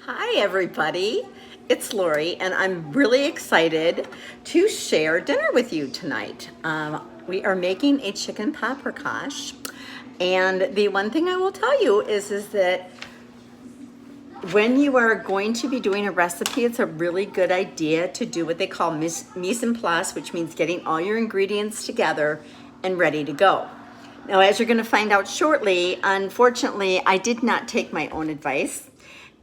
Hi everybody, it's Laurie and I'm really excited to share dinner with you tonight. We are making a chicken paprikash, and the one thing I will tell you is that when you are going to be doing a recipe, it's a really good idea to do what they call mise en place, which means getting all your ingredients together and ready to go. Now, as you're going to find out shortly, unfortunately, I did not take my own advice.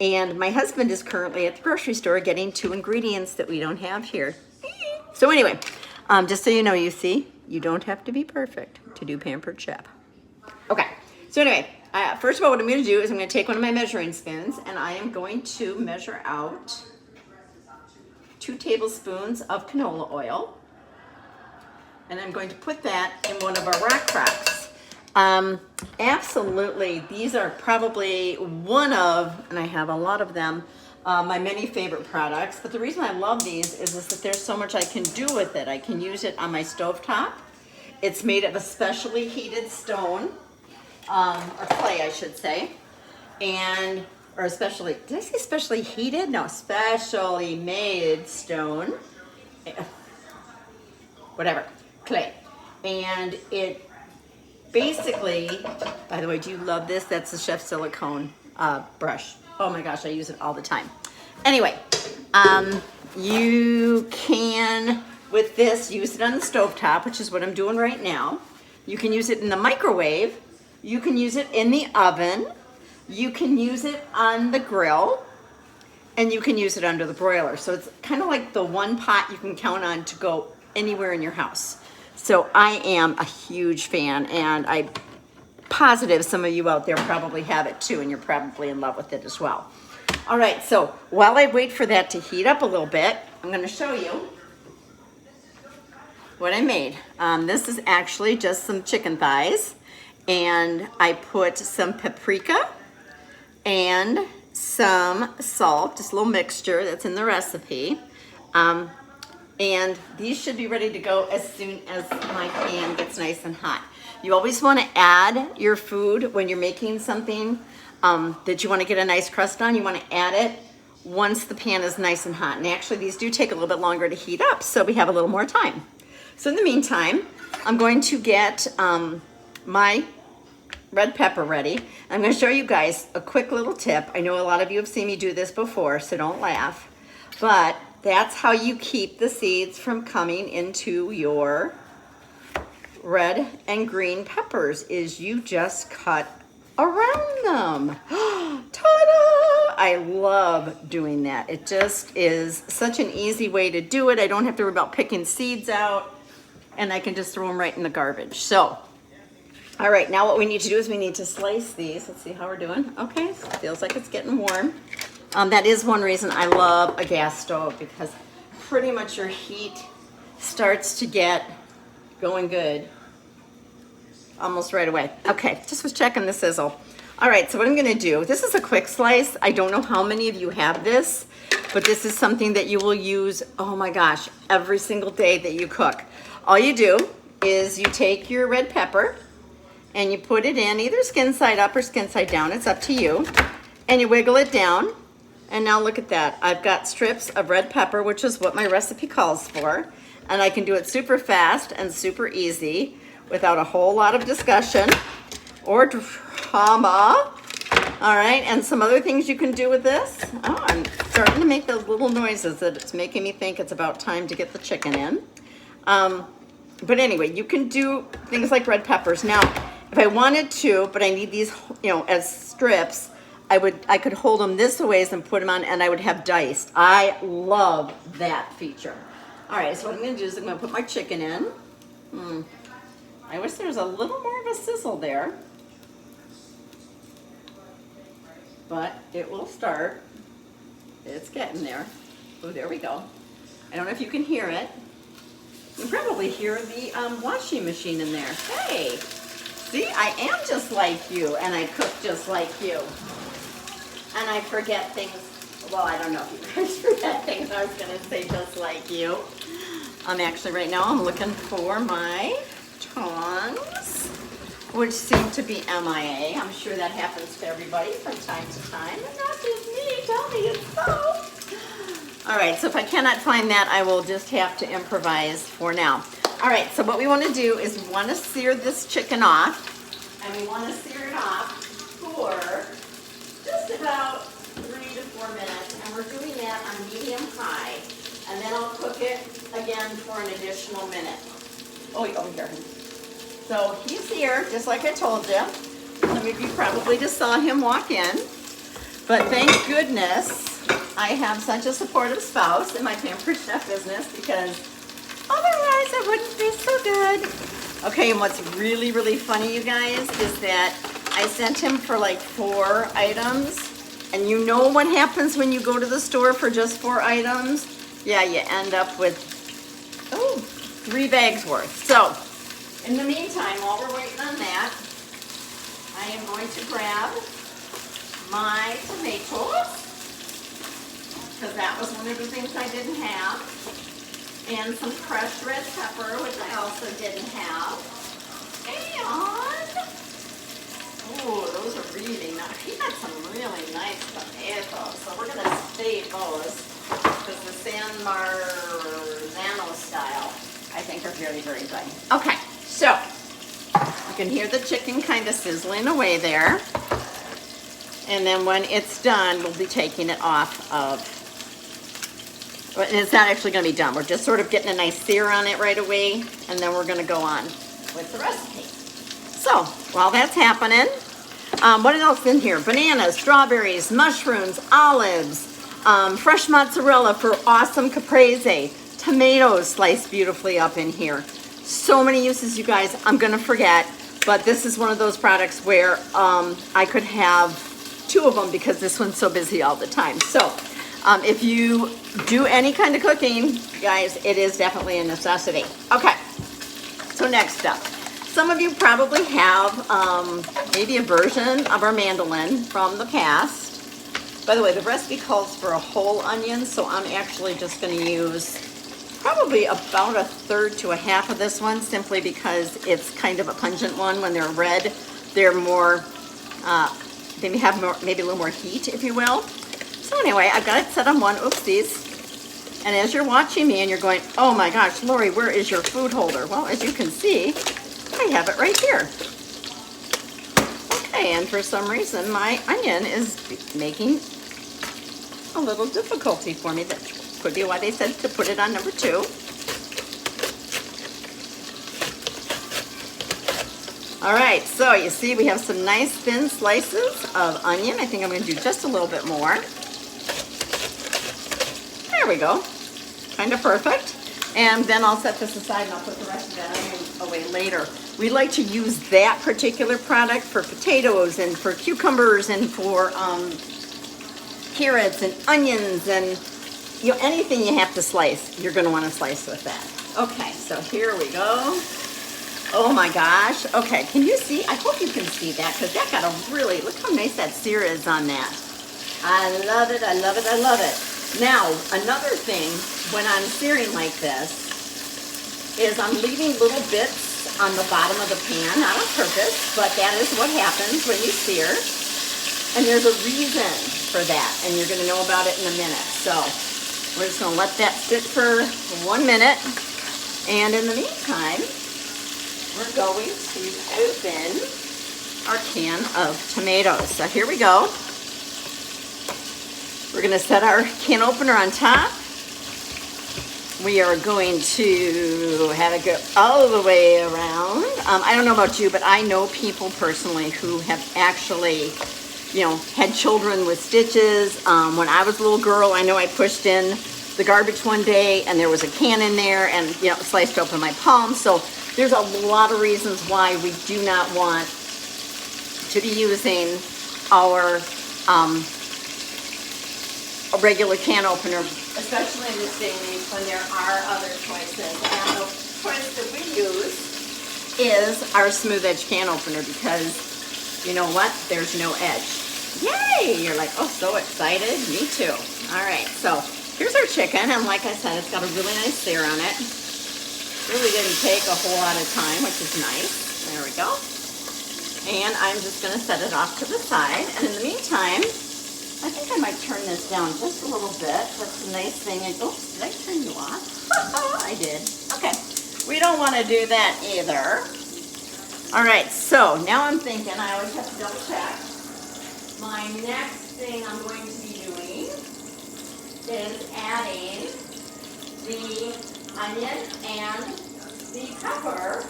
And my husband is currently at the grocery store getting 2 ingredients that we don't have here. So anyway, just so you know, you don't have to be perfect to do Pampered Chef. Okay, so anyway, first of all, what I'm going to do is I'm going to take one of my measuring spoons and I am going to measure out 2 tablespoons of canola oil. And I'm going to put that in one of our rock crocks. Absolutely, these are probably one of, and I have a lot of them, my many favorite products. But the reason I love these is that there's so much I can do with it. I can use it on my stovetop. It's made of a specially heated stone, or clay, I should say, or especially, did I say specially heated? No, specially made stone, whatever, clay. And it basically, by the way, do you love this? That's the Chef Silicone brush. Oh my gosh, I use it all the time. Anyway, you can, with this, use it on the stovetop, which is what I'm doing right now. You can use it in the microwave. You can use it in the oven. You can use it on the grill. And you can use it under the broiler. So it's kind of like the one pot you can count on to go anywhere in your house. So I am a huge fan, and I'm positive some of you out there probably have it too, and you're probably in love with it as well. All right, so while I wait for that to heat up a little bit, I'm going to show you what I made. This is actually just some chicken thighs, and I put some paprika and some salt, just a little mixture that's in the recipe. And these should be ready to go as soon as my pan gets nice and hot. You always want to add your food when you're making something that you want to get a nice crust on. You want to add it once the pan is nice and hot. And actually, these do take a little bit longer to heat up, so we have a little more time. So in the meantime, I'm going to get my red pepper ready. I'm going to show you guys a quick little tip. I know a lot of you have seen me do this before, so don't laugh. But that's how you keep the seeds from coming into your red and green peppers, is you just cut around them. Ta-da! I love doing that. It just is such an easy way to do it. I don't have to worry about picking seeds out, and I can just throw them right in the garbage. So, all right, now what we need to do is we need to slice these. Let's see how we're doing. Okay, feels like it's getting warm. That is one reason I love a gas stove, because pretty much your heat starts to get going good almost right away. Okay, just was checking the sizzle. All right, so what I'm gonna do, this is a quick slice. I don't know how many of you have this, but this is something that you will use, oh my gosh, every single day that you cook. All you do is you take your red pepper and you put it in either skin side up or skin side down, it's up to you, and you wiggle it down. And now look at that. I've got strips of red pepper, which is what my recipe calls for. And I can do it super fast and super easy without a whole lot of discussion or drama. All right, and some other things you can do with this. Oh, I'm starting to make those little noises that it's making me think it's about time to get the chicken in. But anyway, you can do things like red peppers. Now, if I wanted to, but I need these, as strips, I could hold them this ways and put them on, and I would have diced. I love that feature. All right, so what I'm going to do is I'm going to put my chicken in. I wish there was a little more of a sizzle there, but it will start. It's getting there. Oh, there we go. I don't know if you can hear it. You can probably hear the washing machine in there. Hey, see, I am just like you, and I cook just like you. And I forget things. Well, I don't know if you guys forget things. I was going to say just like you. Actually, right now, I'm looking for my tongs, which seem to be MIA. I'm sure that happens to everybody from time to time. And not just me. Tell me it's All right, so if I cannot find that, I will just have to improvise for now. All right, so what we want to do is we want to sear this chicken off, and we want to sear it off for just about 3 to 4 minutes, and we're doing that on medium high, and then I'll cook it again for an additional minute. Oh, over here. So he's here, just like I told you. Some of you probably just saw him walk in, but thank goodness I have such a supportive spouse in my Pampered Chef business, because otherwise it wouldn't be so good. Okay, and what's really, really funny, you guys, is that I sent him for like 4 items, and you know what happens when you go to the store for just 4 items? Yeah, you end up with, 3 bags worth. So, in the meantime, while we're waiting on that, I am going to grab my tomatoes, because that was one of the things I didn't have, and some crushed red pepper, which I also didn't have, and, oh, those are really nice. He got some really nice tomatoes, so we're going to save those, because the San Marzano style, I think, are very, very good. Okay, so you can hear the chicken kind of sizzling away there, and then when it's done, we'll be taking it off of. And it's not actually going to be done. We're just sort of getting a nice sear on it right away, and then we're going to go on with the recipe. So, while that's happening, what else in here? Bananas, strawberries, mushrooms, olives, fresh mozzarella for awesome caprese, tomatoes sliced beautifully up in here. So many uses, you guys, I'm going to forget, but this is one of those products where I could have 2 of them because this one's so busy all the time. So, if you do any kind of cooking, guys, it is definitely a necessity. Okay, so next up. Some of you probably have maybe a version of our mandolin from the past. By the way, the recipe calls for a whole onion, so I'm actually just going to use probably about 1/3 to 1/2 of this one, simply because it's kind of a pungent one. When they're red, they're more, they have more, maybe a little more heat, if you will. So anyway, I've got it set on 1, oopsies. And as you're watching me and you're going, oh my gosh, Lori, where is your food holder? Well, as you can see, I have it right here. Okay, and for some reason, my onion is making a little difficulty for me. That could be why they said to put it on number 2. All right, so you see we have some nice thin slices of onion. I think I'm going to do just a little bit more. There we go. Kind of perfect. And then I'll set this aside and I'll put the rest of that onion away later. We like to use that particular product for potatoes and for cucumbers and for carrots and onions and anything you have to slice, you're going to want to slice with that. Okay, so here we go. Oh my gosh. Okay, can you see? I hope you can see that, because that got a really, look how nice that sear is on that. I love it, I love it, I love it. Now, another thing when I'm searing like this is I'm leaving little bits on the bottom of the pan, not on purpose, but that is what happens when you sear. And there's a reason for that, and you're going to know about it in a minute. So we're just going to let that sit for 1 minute. And in the meantime, we're going to open our can of tomatoes. So here we go. We're going to set our can opener on top. We are going to have it go all the way around. I don't know about you, but I know people personally who have actually, had children with stitches. When I was a little girl, I know I pushed in the garbage one day and there was a can in there and, sliced open my palm. So there's a lot of reasons why we do not want to be using our a regular can opener, especially in this day and age when there are other choices. And the choice that we use is our smooth edge can opener, because you know what? There's no edge. Yay! You're like, oh, so excited. Me too. All right, so here's our chicken, and like I said, it's got a really nice sear on it. Really didn't take a whole lot of time, which is nice. There we go. And I'm just going to set it off to the side. And in the meantime, I think I might turn this down just a little bit. That's a nice thing. Oh, did I turn you off? I did. Okay. We don't want to do that either. All right, so now I'm thinking, I always have to double check. My next thing I'm going to be doing is adding the onion and the pepper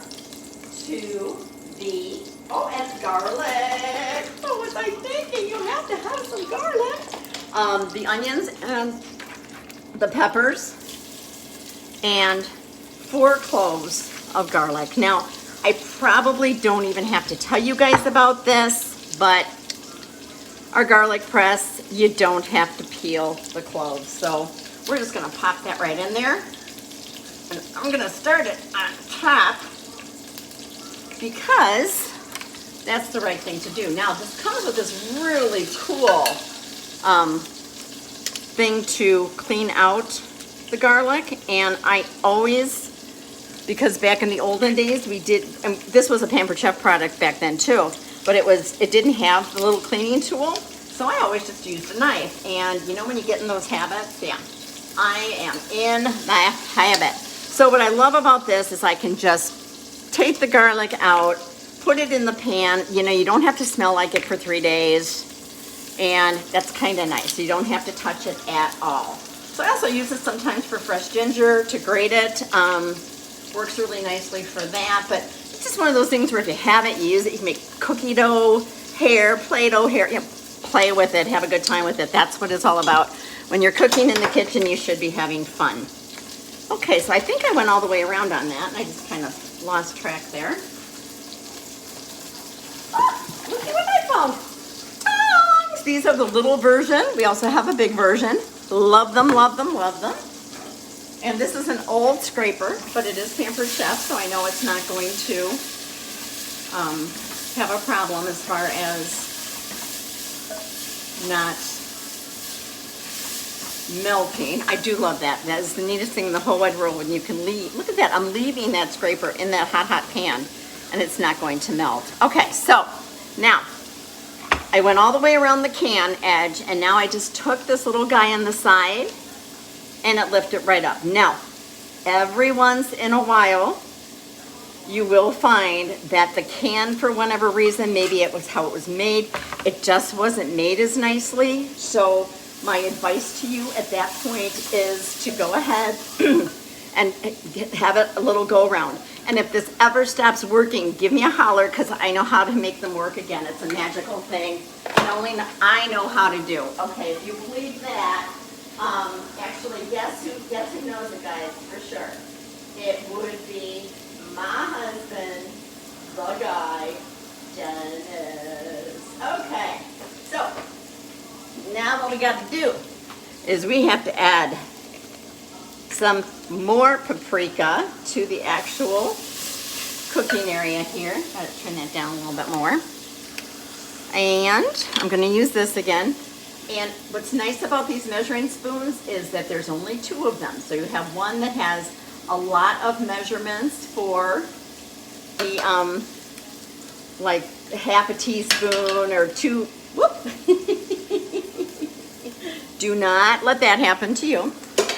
to the, oh, and garlic. What was I thinking? You have to have some garlic. The onions and the peppers and 4 cloves of garlic. Now, I probably don't even have to tell you guys about this, but our garlic press, you don't have to peel the cloves. So we're just gonna pop that right in there. And I'm gonna start it on top because that's the right thing to do. Now, this comes with this really cool thing to clean out the garlic, and I always, because back in the olden days we did, and this was a Pampered Chef product back then too, but it didn't have the little cleaning tool, so I always just used a knife. And you know when you get in those habits, yeah, I am in that habit. So what I love about this is I can just take the garlic out, put it in the pan. You know, you don't have to smell like it for 3 days, and that's kind of nice. You don't have to touch it at all. So I also use it sometimes for fresh ginger to grate it. Works really nicely for that, but it's just one of those things where if you have it, you use it. You can make cookie dough, hair, Play-Doh hair, you know, play with it, have a good time with it. That's what it's all about. When you're cooking in the kitchen, you should be having fun. Okay, so I think I went all the way around on that, and I just kind of lost track there. Oh, look at what I found. Tongs! These are the little version. We also have a big version. Love them, love them, love them. And this is an old scraper, but it is Pampered Chef, so I know it's not going to have a problem as far as not melting. I do love that. That is the neatest thing in the whole wide world when you can leave. Look at that. I'm leaving that scraper in that hot, hot pan, and it's not going to melt. Okay, so now I went all the way around the can edge, and now I just took this little guy on the side and it lifted right up. Now, every once in a while, you will find that the can, for whatever reason, maybe it was how it was made, it just wasn't made as nicely. So my advice to you at that point is to go ahead and have it a little go around. And if this ever stops working, give me a holler, because I know how to make them work again. It's a magical thing, and only I know how to do. Okay, if you believe that, actually, guess who knows it, guys, for sure. It would be my husband, the guy, Dennis. Okay, so now what we got to do is we have to add some more paprika to the actual cooking area here. Gotta turn that down a little bit more. And I'm gonna use this again. And what's nice about these measuring spoons is that there's only 2 of them. So you have one that has a lot of measurements for the, like half a teaspoon or 2, whoop. Do not let that happen to you.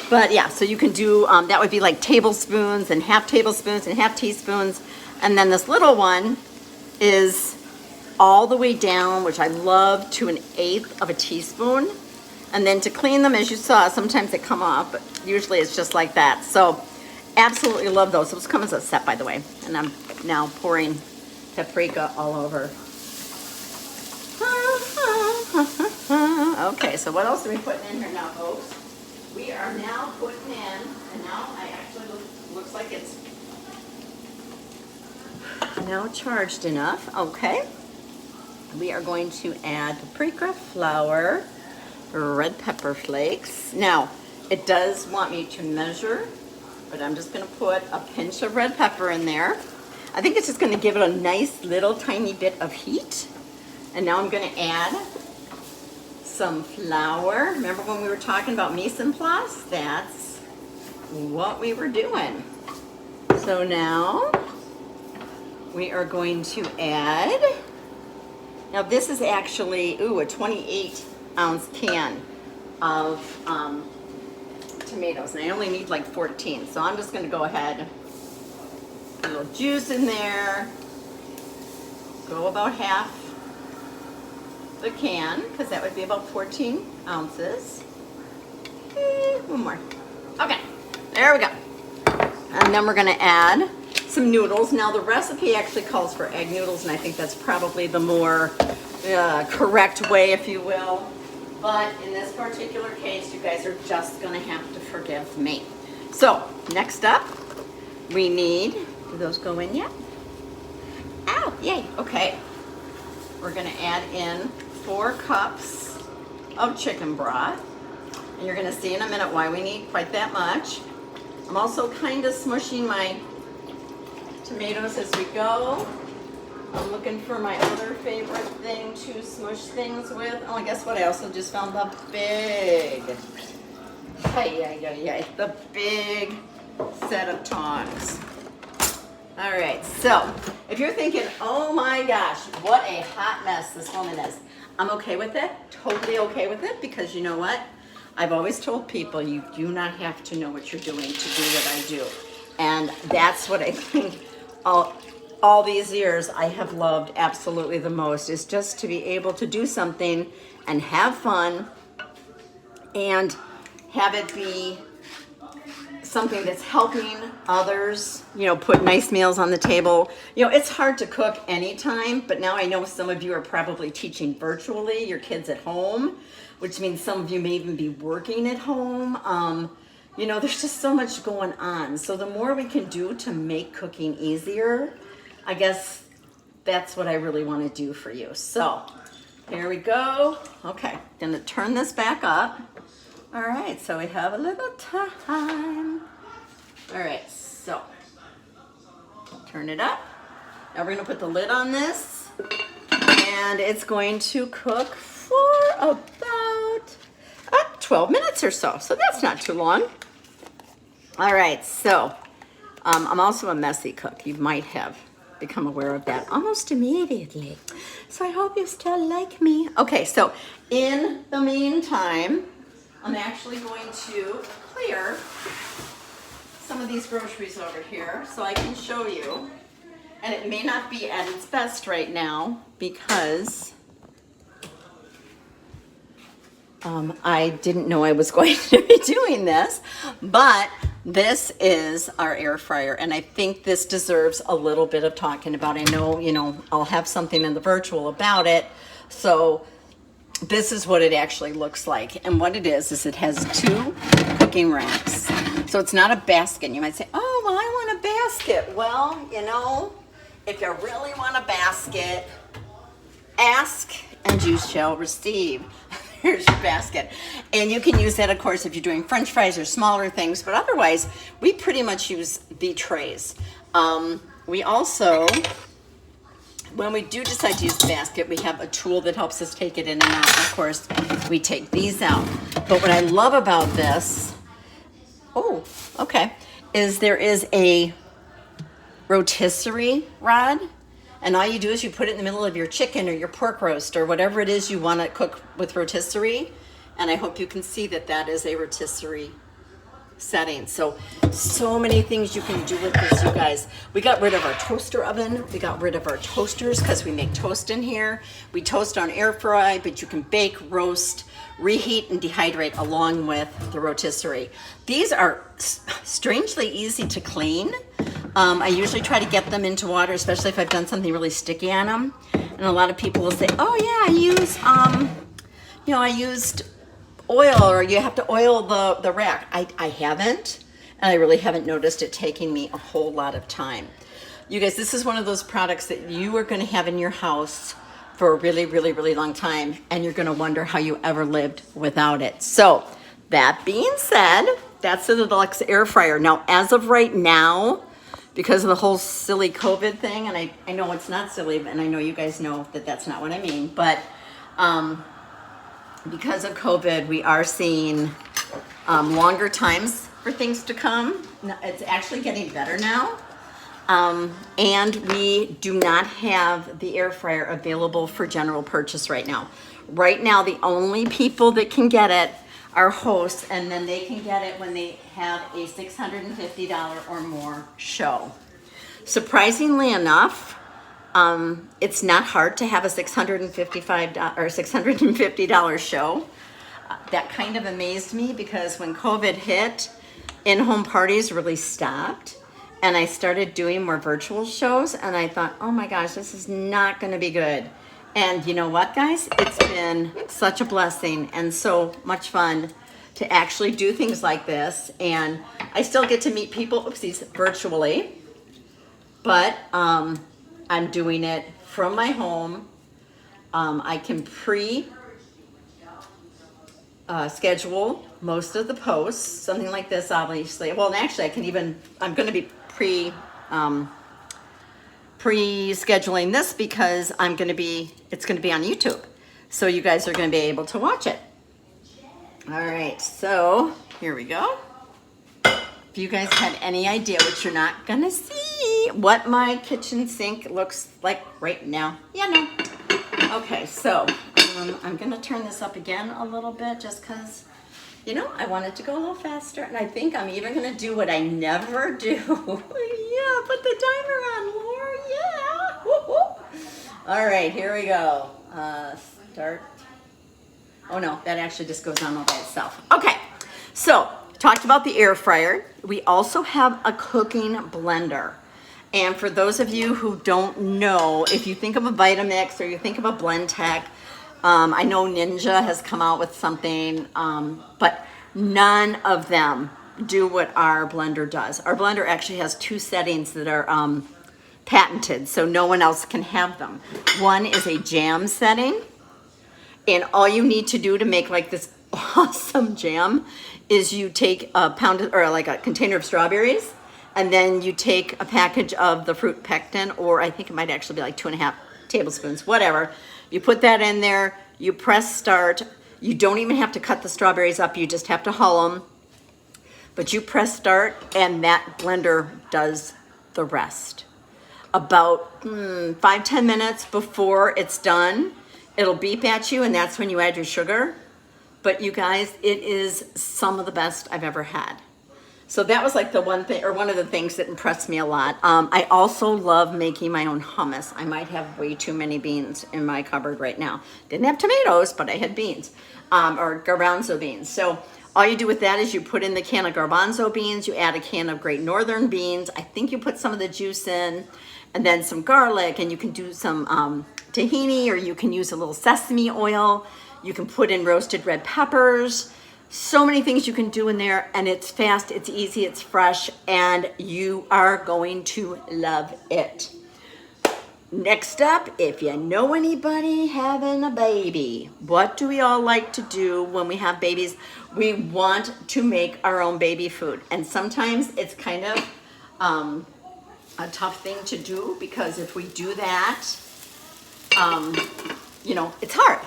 But yeah, so you can do, that would be like tablespoons and half tablespoons and half teaspoons. And then this little one is all the way down, which I love, to 1/8 of a teaspoon. And then to clean them, as you saw, sometimes they come off, but usually it's just like that. So absolutely love those. Those come as a set, by the way. And I'm now pouring paprika all over. Okay, so what else are we putting in here now, folks? We are now putting in, and now I actually looks like it's now charged enough. Okay. We are going to add paprika, flour, red pepper flakes. Now, it does want me to measure, but I'm just going to put a pinch of red pepper in there. I think it's just going to give it a nice little tiny bit of heat. And now I'm going to add some flour. Remember when we were talking about mise en place? That's what we were doing. So now we are going to add, now this is actually, a 28 ounce can of tomatoes, and I only need like 14. So I'm just gonna go ahead, put a little juice in there, go about half the can, because that would be about 14 ounces. One more. Okay, there we go. And then we're gonna add some noodles. Now the recipe actually calls for egg noodles, and I think that's probably the more correct way, if you will. But in this particular case, you guys are just gonna have to forgive me. So next up, we need, do those go in yet? Ow, yay, okay. We're gonna add in 4 cups of chicken broth. And you're gonna see in a minute why we need quite that much. I'm also kind of smushing my tomatoes as we go. I'm looking for my other favorite thing to smush things with. Oh, and guess what? I also just found the big set of tongs. All right, so if you're thinking, oh my gosh, what a hot mess this woman is, I'm okay with it, totally okay with it, because you know what? I've always told people you do not have to know what you're doing to do what I do. And that's what I think all these years I have loved absolutely the most, is just to be able to do something and have fun and have it be something that's helping others, you know, put nice meals on the table. You know, it's hard to cook anytime, but now I know some of you are probably teaching virtually, your kids at home, which means some of you may even be working at home. You know, there's just so much going on. So the more we can do to make cooking easier, I guess that's what I really want to do for you. So here we go. Okay, gonna turn this back up. All right, so we have a little time. All right, so turn it up. Now we're gonna put the lid on this, and it's going to cook for about 12 minutes or so. So that's not too long. All right, so I'm also a messy cook. You might have become aware of that almost immediately. So I hope you still like me. Okay, so in the meantime, I'm actually going to clear some of these groceries over here so I can show you. And it may not be at its best right now because I didn't know I was going to be doing this, but this is our air fryer, and I think this deserves a little bit of talking about. I know, you know, I'll have something in the virtual about it. So this is what it actually looks like. And what it is it has 2 cooking racks. So it's not a basket. You might say, oh, well, I want a basket. Well, you know, if you really want a basket, ask and you shall receive. Here's your basket. And you can use that, of course, if you're doing French fries or smaller things, but otherwise, we pretty much use the trays. We also, when we do decide to use the basket, we have a tool that helps us take it in and out. Of course, we take these out. But what I love about this, is there is a rotisserie rod. And all you do is you put it in the middle of your chicken or your pork roast or whatever it is you want to cook with rotisserie. And I hope you can see that that is a rotisserie setting. So many things you can do with this, you guys. We got rid of our toaster oven. We got rid of our toasters because we make toast in here. We toast on air fry, but you can bake, roast, reheat, and dehydrate along with the rotisserie. These are strangely easy to clean. I usually try to get them into water, especially if I've done something really sticky on them. And a lot of people will say, oh yeah, I used oil, or you have to oil the rack. I haven't, and I really haven't noticed it taking me a whole lot of time. You guys, this is one of those products that you are gonna have in your house for a really, really, really long time, and you're gonna wonder how you ever lived without it. So that being said, that's the deluxe air fryer. Now, as of right now, because of the whole silly COVID thing, and I know it's not silly, and I know you guys know that that's not what I mean, but because of COVID, we are seeing longer times for things to come. It's actually getting better now. And we do not have the air fryer available for general purchase right now. Right now, the only people that can get it are hosts, and then they can get it when they have a $650 or more show. Surprisingly enough, it's not hard to have a $655 or $650 show. That kind of amazed me because when COVID hit, in-home parties really stopped, and I started doing more virtual shows, and I thought, oh my gosh, this is not going to be good. And you know what, guys? It's been such a blessing and so much fun to actually do things like this. And I still get to meet people, oopsies, virtually, but I'm doing it from my home. I can schedule most of the posts, something like this, obviously. Well, and actually, I'm going to be pre-scheduling this because it's going to be on YouTube. So you guys are going to be able to watch it. All right, so here we go. If you guys had any idea, which you're not going to see, what my kitchen sink looks like right now, you know. Okay, so I'm going to turn this up again a little bit just because, you know, I want it to go a little faster. And I think I'm even going to do what I never do. Yeah, put the timer on, Laurie. Yeah. Woo-hoo. All right, here we go. Start. Oh, no, that actually just goes on all by itself. Okay, so talked about the air fryer. We also have a cooking blender. And for those of you who don't know, if you think of a Vitamix or you think of a Blendtec, I know Ninja has come out with something, but none of them do what our blender does. Our blender actually has 2 settings that are patented, so no one else can have them. One is a jam setting, and all you need to do to make like this awesome jam is you take a pound or like a container of strawberries, and then you take a package of the fruit pectin, or I think it might actually be like 2.5 tablespoons, whatever. You put that in there, you press start. You don't even have to cut the strawberries up, you just have to hull them. But you press start, and that blender does the rest. About 5-10 minutes before it's done, it'll beep at you, and that's when you add your sugar. But you guys, it is some of the best I've ever had. So that was like the one thing, or one of the things that impressed me a lot. I also love making my own hummus. I might have way too many beans in my cupboard right now. Didn't have tomatoes, but I had beans, or garbanzo beans. So all you do with that is you put in the can of garbanzo beans, you add a can of Great Northern beans. I think you put some of the juice in, and then some garlic, and you can do some tahini, or you can use a little sesame oil. You can put in roasted red peppers. So many things you can do in there, and it's fast, it's easy, it's fresh, and you are going to love it. Next up, if you know anybody having a baby, what do we all like to do when we have babies? We want to make our own baby food, and sometimes it's kind of a tough thing to do, because if we do that, you know, it's hard.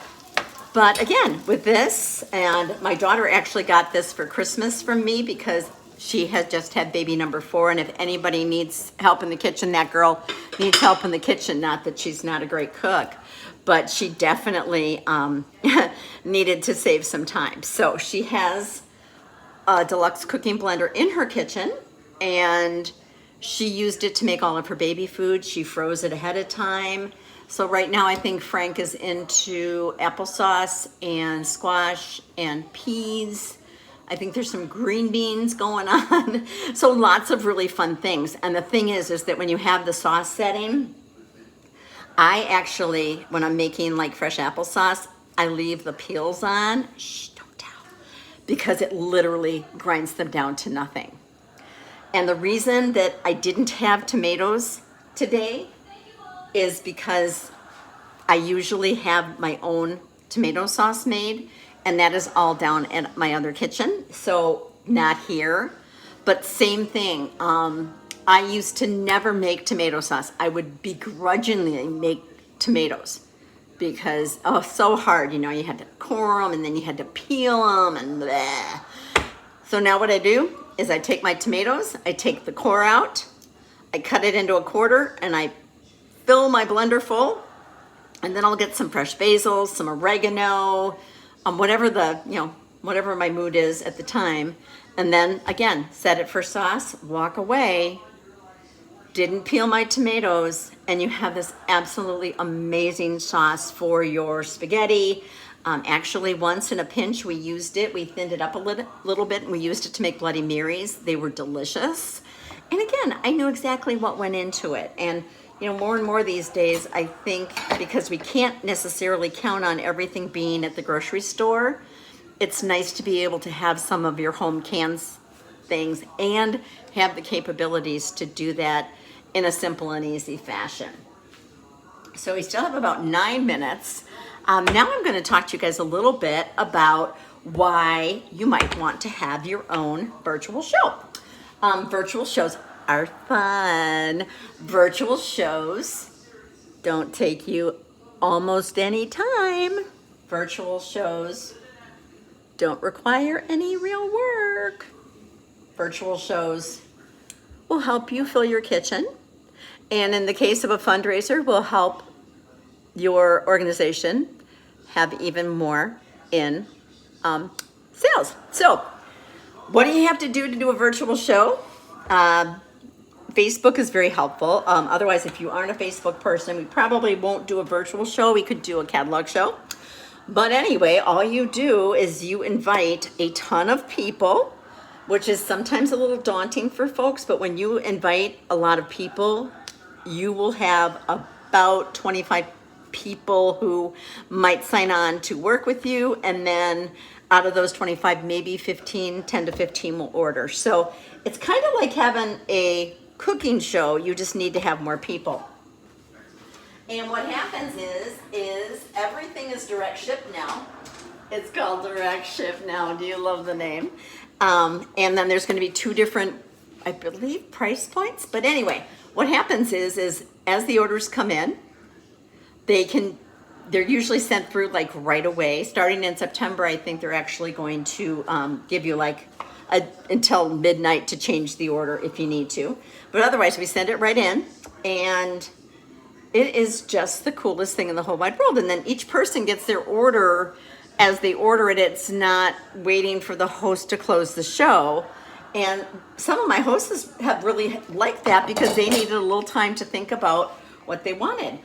But again, with this, and my daughter actually got this for Christmas from me because she has just had baby number 4. And if anybody needs help in the kitchen, that girl needs help in the kitchen. Not that she's not a great cook, but she definitely needed to save some time. So she has a deluxe cooking blender in her kitchen, and she used it to make all of her baby food. She froze it ahead of time. So right now I think Frank is into applesauce and squash and peas. I think there's some green beans going on. So lots of really fun things. And the thing is that when you have the sauce setting, I actually, when I'm making like fresh applesauce, I leave the peels on. Shh, don't tell. Because it literally grinds them down to nothing. And the reason that I didn't have tomatoes today is because I usually have my own tomato sauce made, and that is all down at my other kitchen, so not here. But same thing, I used to never make tomato sauce. I would begrudgingly make tomatoes because, oh, so hard, you know, you had to core them and then you had to peel them and bleh. So now what I do is I take my tomatoes, I take the core out, I cut it into a quarter, and I fill my blender full, And then I'll get some fresh basil, some oregano, whatever whatever my mood is at the time. And then again, set it for sauce, walk away, didn't peel my tomatoes, and you have this absolutely amazing sauce for your spaghetti. Actually, once in a pinch, we used it. We thinned it up a little bit, and we used it to make Bloody Marys. They were delicious. And again, I knew exactly what went into it. And more and more these days, I think because we can't necessarily count on everything being at the grocery store, it's nice to be able to have some of your home cans things and have the capabilities to do that in a simple and easy fashion. So we still have about 9 minutes. Now I'm going to talk to you guys a little bit about why you might want to have your own virtual show. Virtual shows are fun. Virtual shows don't take you almost any time. Virtual shows don't require any real work. Virtual shows will help you fill your kitchen. And in the case of a fundraiser, will help your organization have even more in sales. So what do you have to do a virtual show? Facebook is very helpful. Otherwise, if you aren't a Facebook person, we probably won't do a virtual show. We could do a catalog show. But anyway, all you do is you invite a ton of people, which is sometimes a little daunting for folks. But when you invite a lot of people, you will have about 25 people who might sign on to work with you. And then out of those 25, maybe 10 to 15 will order. So it's kind of like having a cooking show. You just need to have more people. And what happens is everything is direct ship now. It's called direct ship now. Do you love the name? And then there's going to be 2 different, I believe, price points. But anyway, what happens is as the orders come in, they're usually sent through like right away. Starting in September, I think they're actually going to give you like until midnight to change the order if you need to. But otherwise, we send it right in, and it is just the coolest thing in the whole wide world. And then each person gets their order as they order it. It's not waiting for the host to close the show. And some of my hosts have really liked that because they needed a little time to think about what they wanted.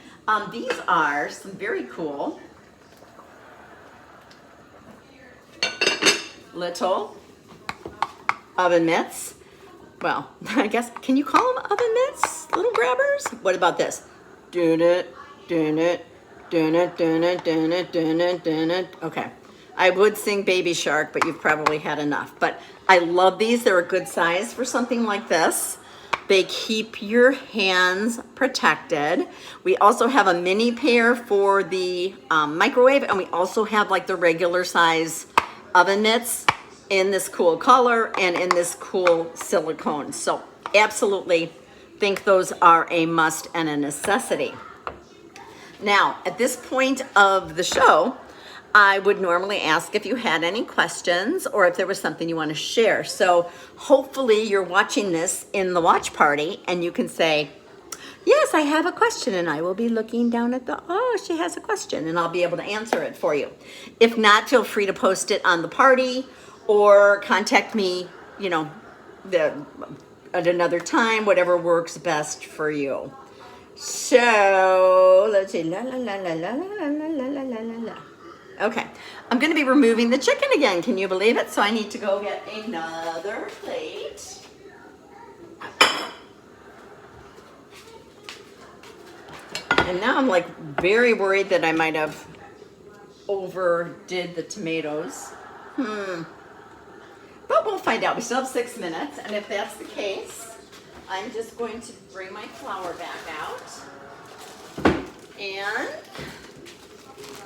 These are some very cool little oven mitts. Well, I guess, can you call them oven mitts? Little grabbers? What about this? Okay. I would sing Baby Shark, but you've probably had enough. But I love these. They're a good size for something like this. They keep your hands protected. We also have a mini pair for the microwave, and we also have like the regular size oven mitts in this cool color and in this cool silicone. So absolutely think those are a must and a necessity. Now, at this point of the show, I would normally ask if you had any questions or if there was something you want to share. So hopefully you're watching this in the watch party and you can say, yes, I have a question, and I will be looking down at she has a question, and I'll be able to answer it for you. If not, feel free to post it on the party or contact me, at another time, whatever works best for you. So let's see. Okay, I'm going to be removing the chicken again. Can you believe it? So I need to go get another plate. And now I'm like very worried that I might have overdid the tomatoes. But we'll find out. We still have 6 minutes. And if that's the case, I'm just going to bring my flour back out. And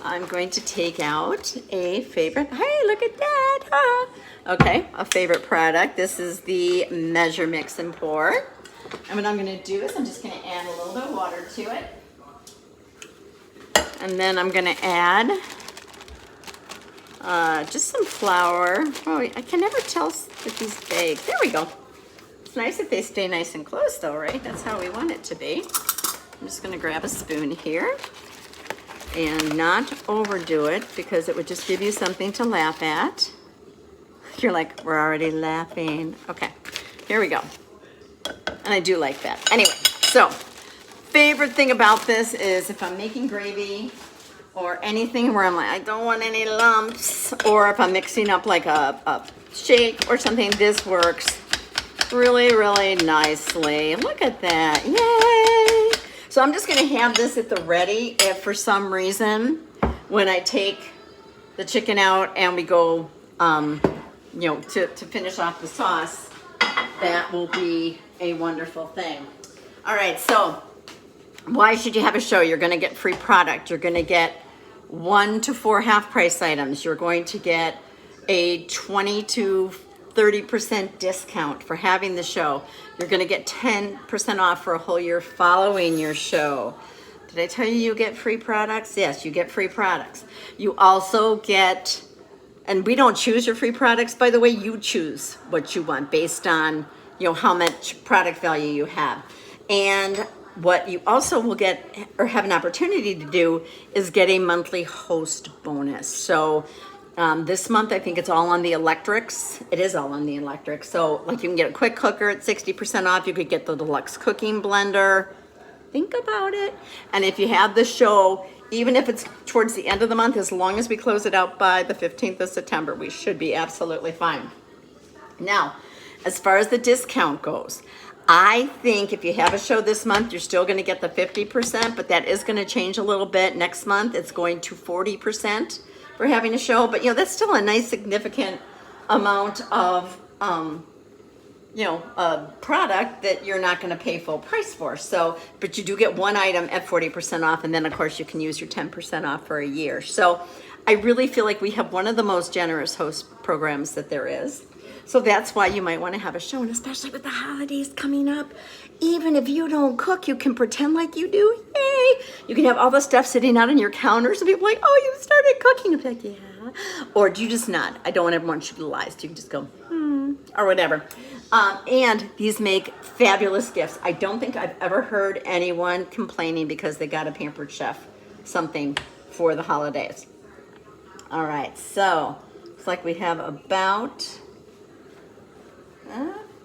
I'm going to take out a favorite. Hey, look at that. Huh? Okay, a favorite product. This is the Measure Mix and Pour. And what I'm going to do is I'm just going to add a little bit of water to it. And then I'm going to add just some flour. Oh, I can never tell if these bake. There we go. It's nice if they stay nice and close though, right? That's how we want it to be. I'm just going to grab a spoon here. and not overdo it because it would just give you something to laugh at. You're like, we're already laughing. Okay, here we go. And I do like that. Anyway, so favorite thing about this is if I'm making gravy or anything where I'm like, I don't want any lumps, or if I'm mixing up like a shake or something, this works really, really nicely. Look at that, yay! So I'm just gonna have this at the ready if for some reason, when I take the chicken out and we go, you know, to finish off the sauce, that will be a wonderful thing. All right, so why should you have a show? You're gonna get free product. You're gonna get 1 to 4 half price items. You're going to get a 20 to 30% discount for having the show. You're gonna get 10% off for a whole year following your show. Did I tell you you get free products? Yes, you get free products. You also get, and we don't choose your free products, by the way, you choose what you want based on, you know, how much product value you have. And what you also will get or have an opportunity to do is get a monthly host bonus. So this month, I think it's all on the electrics. It is all on the electrics. So like you can get a quick cooker at 60% off. You could get the deluxe cooking blender. Think about it. And if you have the show, even if it's towards the end of the month, as long as we close it out by the 15th of September, we should be absolutely fine. Now, as far as the discount goes, I think if you have a show this month, you're still going to get the 50%, but that is going to change a little bit. Next month, it's going to 40% for having a show, but you know, that's still a nice significant amount of, you know, product that you're not going to pay full price for. So, but you do get one item at 40% off, and then of course you can use your 10% off for a year. So I really feel like we have one of the most generous host programs that there is. So that's why you might want to have a show, and especially with the holidays coming up, even if you don't cook, you can pretend like you do. Yay! You can have all the stuff sitting out on your counters, and people are like, oh, you started cooking. I'm like, yeah. Or do you just nod? I don't want everyone to utilize. You can just go, or whatever. And these make fabulous gifts. I don't think I've ever heard anyone complaining because they got a Pampered Chef something for the holidays. All right, so looks like we have about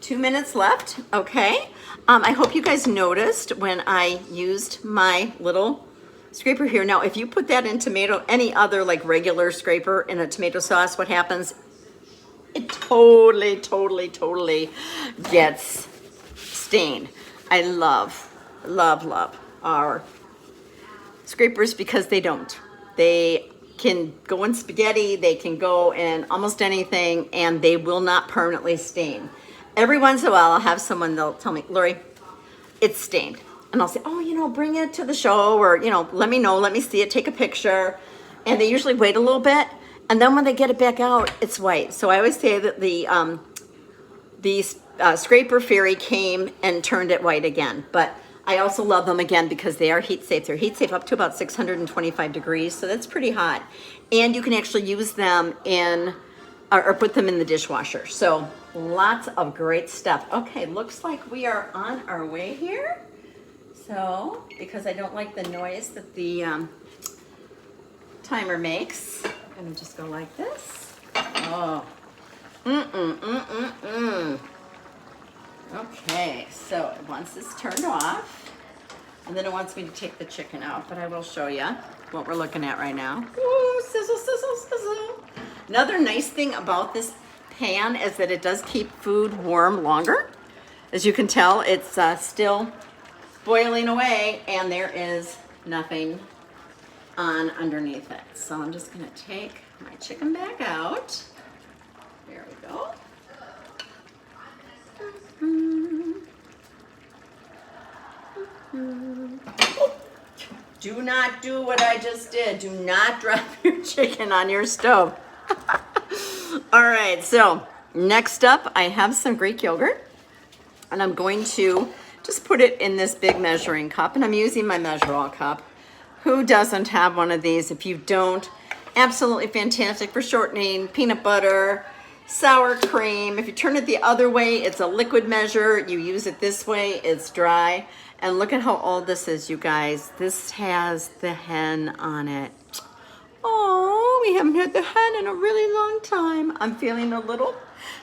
2 minutes left. Okay. I hope you guys noticed when I used my little scraper here. Now, if you put that in tomato, any other like regular scraper in a tomato sauce, what happens? It totally gets stained. I love our scrapers because they don't. They can go in spaghetti, they can go in almost anything, and they will not permanently stain. Every once in a while, I'll have someone, they'll tell me, Laurie, it's stained. And I'll say, oh, you know, bring it to the show, or, you know, let me know, let me see it, take a picture. And they usually wait a little bit, and then when they get it back out, it's white. So I always say that the scraper fairy came and turned it white again. But I also love them again because they are heat safe. They're heat safe up to about 625 degrees, so that's pretty hot. And you can actually use them in, or put them in the dishwasher. So lots of great stuff. Okay, looks like we are on our way here. So, because I don't like the noise that the timer makes, I'm gonna just go like this. Oh, Okay, so once it's turned off, and then it wants me to take the chicken out, but I will show you what we're looking at right now. Ooh, sizzle, sizzle, sizzle. Another nice thing about this pan is that it does keep food warm longer. As you can tell, it's still boiling away, and there is nothing on underneath it. So I'm just gonna take my chicken back out. There we go. Do not do what I just did. Do not drop your chicken on your stove. All right, so next up, I have some Greek yogurt, and I'm going to just put it in this big measuring cup, and I'm using my measure-all cup. Who doesn't have one of these? If you don't, absolutely fantastic for shortening, peanut butter, sour cream. If you turn it the other way, it's a liquid measure. You use it this way, it's dry. And look at how old this is, you guys. This has the hen on it. Oh, we haven't had the hen in a really long time. I'm feeling a little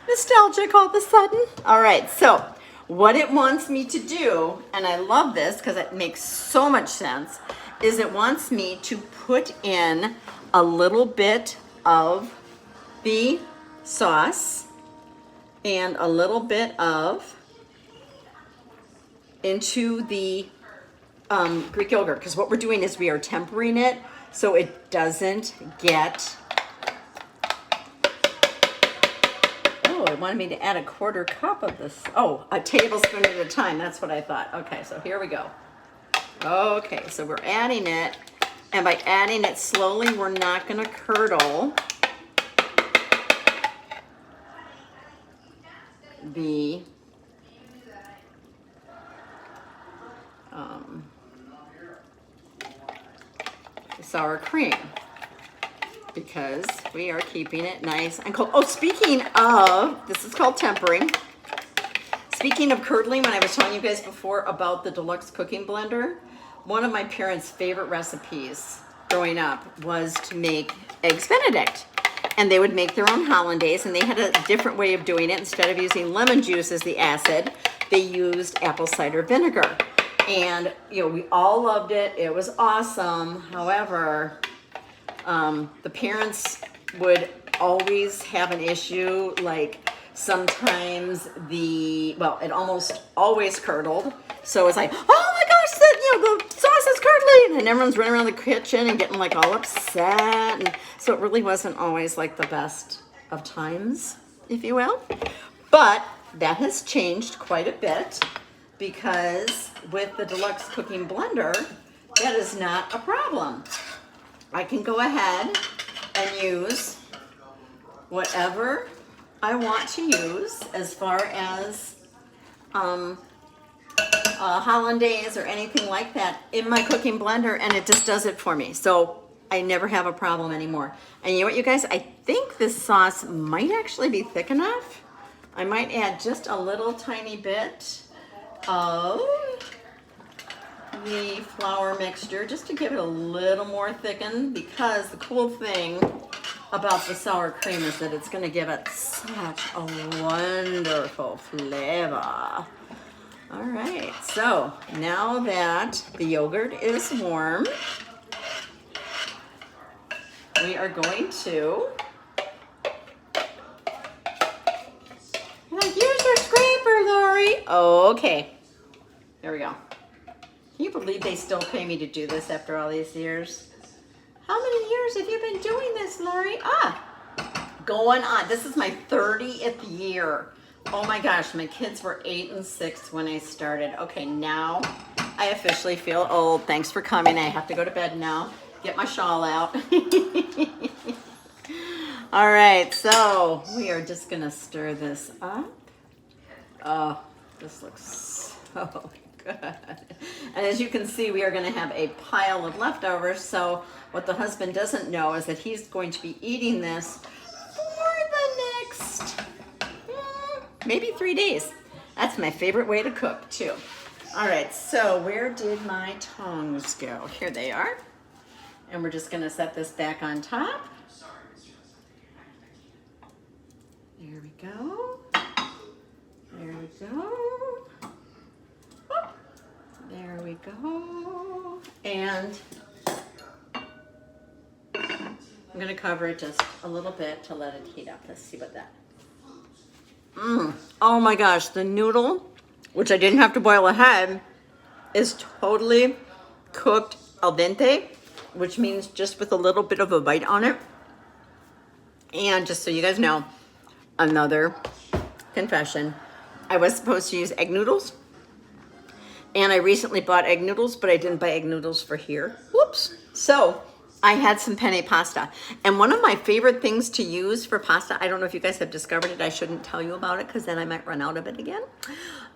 nostalgic all of a sudden. All right, so what it wants me to do, and I love this because it makes so much sense, is it wants me to put in a little bit of the sauce and a little bit of into the Greek yogurt, because what we're doing is we are tempering it so it doesn't get, oh, it wanted me to add a 1/4 cup of this. Oh, a tablespoon at a time. That's what I thought. Okay, so here we go. Okay, so we're adding it, and by adding it slowly, we're not going to curdle the sour cream, because we are keeping it nice and cold. Oh, speaking of, this is called tempering. Speaking of curdling, when I was telling you guys before about the deluxe cooking blender, one of my parents' favorite recipes growing up was to make eggs Benedict. And they would make their own hollandaise, and they had a different way of doing it. Instead of using lemon juice as the acid, they used apple cider vinegar. And, you know, we all loved it. It was awesome. However, the parents would always have an issue. Like sometimes it almost always curdled. So it's like, oh my gosh, the sauce is curdling. And everyone's running around the kitchen and getting like all upset. And so it really wasn't always like the best of times, if you will. But that has changed quite a bit, because with the deluxe cooking blender, that is not a problem. I can go ahead and use whatever I want to use as far as hollandaise or anything like that in my cooking blender, and it just does it for me. So I never have a problem anymore. And you know what, you guys? I think this sauce might actually be thick enough. I might add just a little tiny bit of the flour mixture just to give it a little more thickened, because the cool thing about the sour cream is that it's going to give it such a wonderful flavor. All right, so now that the yogurt is warm, we are going to use your scraper, Laurie. Okay, there we go. Can you believe they still pay me to do this after all these years? How many years have you been doing this, Laurie? Going on. This is my 30th year. Oh my gosh, my kids were 8 and 6 when I started. Okay, now I officially feel old. Thanks for coming. I have to go to bed now. Get my shawl out. All right, so we are just gonna stir this up. Oh, this looks so good. And as you can see, we are gonna have a pile of leftovers. So what the husband doesn't know is that he's going to be eating this for the next maybe 3 days. That's my favorite way to cook too. All right, so where did my tongs go? Here they are. And we're just gonna set this back on top. There we go. There we go. Oh, there we go. And I'm gonna cover it just a little bit to let it heat up. Let's see what that. Oh my gosh, the noodle, which I didn't have to boil ahead, is totally cooked al dente, which means just with a little bit of a bite on it. And just so you guys know, another confession, I was supposed to use egg noodles, and I recently bought egg noodles, but I didn't buy egg noodles for here. Whoops. So I had some penne pasta, and one of my favorite things to use for pasta, I don't know if you guys have discovered it, I shouldn't tell you about it because then I might run out of it again.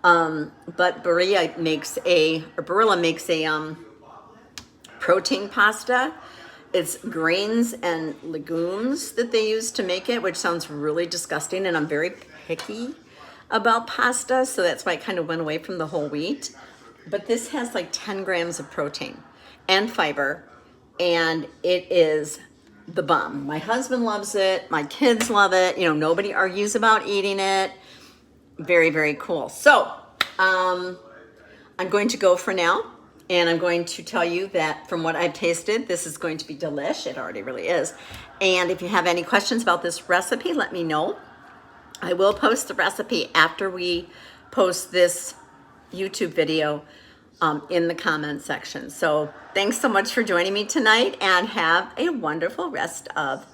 But Barilla makes a protein pasta. It's grains and legumes that they use to make it, which sounds really disgusting, and I'm very picky about pasta, so that's why I kind of went away from the whole wheat. but this has like 10 grams of protein and fiber, and it is the bomb. My husband loves it. My kids love it. You know, nobody argues about eating it. Very, very cool. So I'm going to go for now, and I'm going to tell you that from what I've tasted, this is going to be delish. It already really is. And if you have any questions about this recipe, let me know. I will post the recipe after we post this YouTube video in the comment section. So thanks so much for joining me tonight, and have a wonderful rest of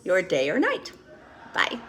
your day or night. Bye.